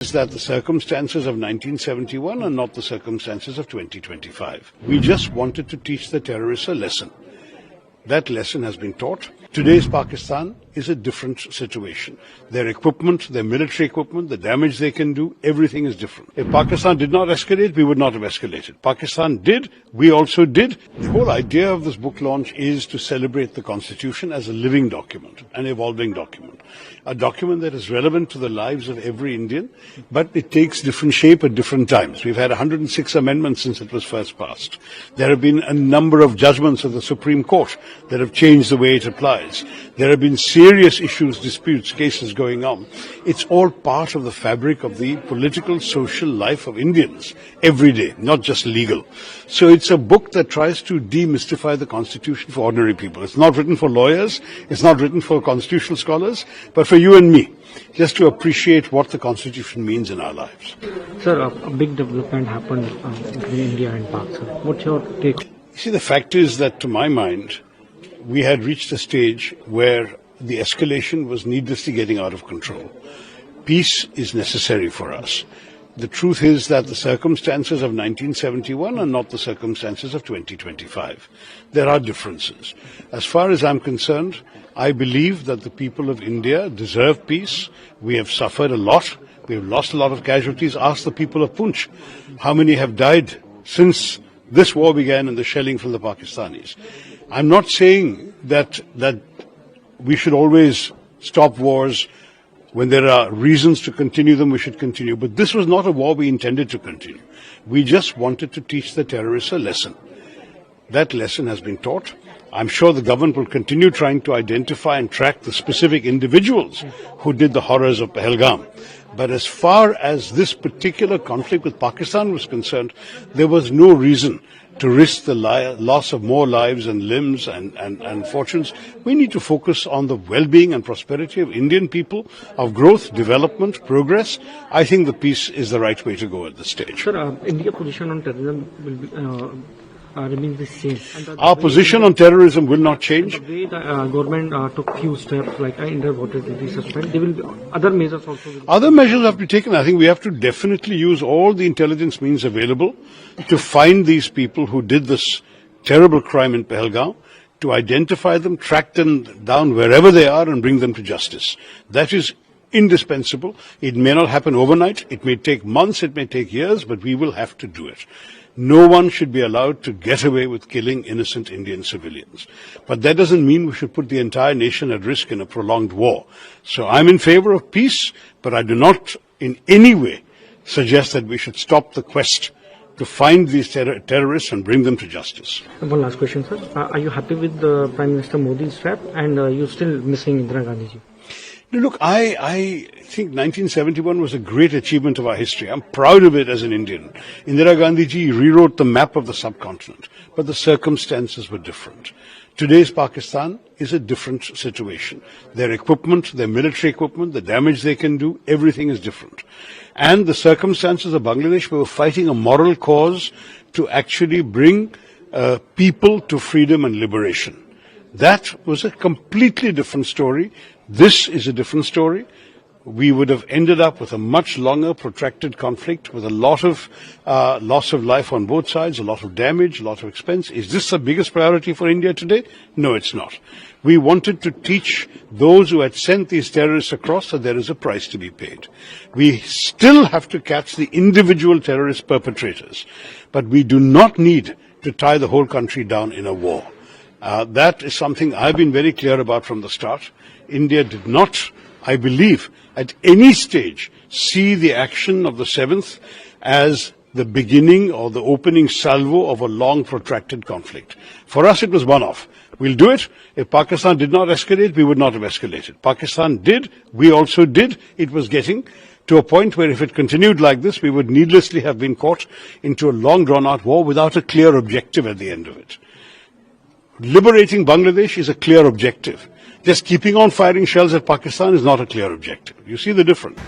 Is that the circumstances of 1971 are not the circumstances of 2025. We just wanted to teach the terrorists a lesson. That lesson has been taught. Today's Pakistan is a different situation. Their equipment, their military equipment, the damage they can do, everything is different. If Pakistan did not escalate, we would not have escalated. Pakistan did, we also did. The whole idea of this book launch is to celebrate the Constitution as a living document, an evolving document. A document that is relevant to the lives of every Indian, but it takes different shape at different times. We've had 106 amendments since it was first passed. There have been a number of judgments of the Supreme Court that have changed the way it applies. There have been serious issues, disputes, cases going on. It's all part of the fabric of the political, social life of Indians every day, not just legal. So it's a book that tries to demystify the Constitution for ordinary people. It's not written for lawyers, it's not written for constitutional scholars, but for you and me, just to appreciate what the Constitution means in our lives. Sir, a big development happened between India and Pakistan. What's your take? See, the fact is that, to my mind, we had reached a stage where the escalation was needlessly getting out of control. Peace is necessary for us. The truth is that the circumstances of 1971 are not the circumstances of 2025. There are differences. As far as I'm concerned, I believe that the people of India deserve peace. We have suffered a lot. We have lost a lot of casualties. Ask the people of Poonch how many have died since this war began and the shelling from the Pakistanis. I'm not saying that we should always stop wars. When there are reasons to continue them, we should continue. But this was not a war we intended to continue. We just wanted to teach the terrorists a lesson. That lesson has been taught. I'm sure the government will continue trying to identify and track the specific individuals who did the horrors of Pahalgam. But as far as this particular conflict with Pakistan was concerned, there was no reason to risk the loss of more lives and limbs and fortunes. We need to focus on the well-being and prosperity of Indian people, of growth, development, progress. I think the peace is the right way to go at this stage. Sir, India's position on terrorism will be, remains the same. Our position on terrorism will not change. The way the government took few steps, like underwater to be suspended, there will be other measures also. Other measures have to be taken. I think we have to definitely use all the intelligence means available to find these people who did this terrible crime in Pahalgam, to identify them, track them down wherever they are and bring them to justice. That is indispensable. It may not happen overnight. It may take months, it may take years, but we will have to do it. No one should be allowed to get away with killing innocent Indian civilians. But that doesn't mean we should put the entire nation at risk in a prolonged war. So I'm in favor of peace, but I do not in any way suggest that we should stop the quest to find these terrorists and bring them to justice. One last question, sir. Are you happy with the Prime Minister Modi's step, and you're still missing Indira Gandhi ji? Look, I think 1971 was a great achievement of our history. I'm proud of it as an Indian. Indira Gandhi ji rewrote the map of the subcontinent, but the circumstances were different. Today's Pakistan is a different situation. Their equipment, their military equipment, the damage they can do, everything is different. And the circumstances of Bangladesh, we were fighting a moral cause to actually bring people to freedom and liberation. That was a completely different story. This is a different story. We would have ended up with a much longer, protracted conflict with a lot of loss of life on both sides, a lot of damage, a lot of expense. Is this the biggest priority for India today? No, it's not. We wanted to teach those who had sent these terrorists across that there is a price to be paid. We still have to catch the individual terrorist perpetrators, but we do not need to tie the whole country down in a war. That is something I've been very clear about from the start. India did not, I believe, at any stage see the action of the 7th as the beginning or the opening salvo of a long protracted conflict. For us it was one-off. We'll do it. If Pakistan did not escalate, we would not have escalated. Pakistan did, we also did. It was getting to a point where if it continued like this, we would needlessly have been caught into a long drawn-out war without a clear objective at the end of it. Liberating Bangladesh is a clear objective. Just keeping on firing shells at Pakistan is not a clear objective. You see the difference.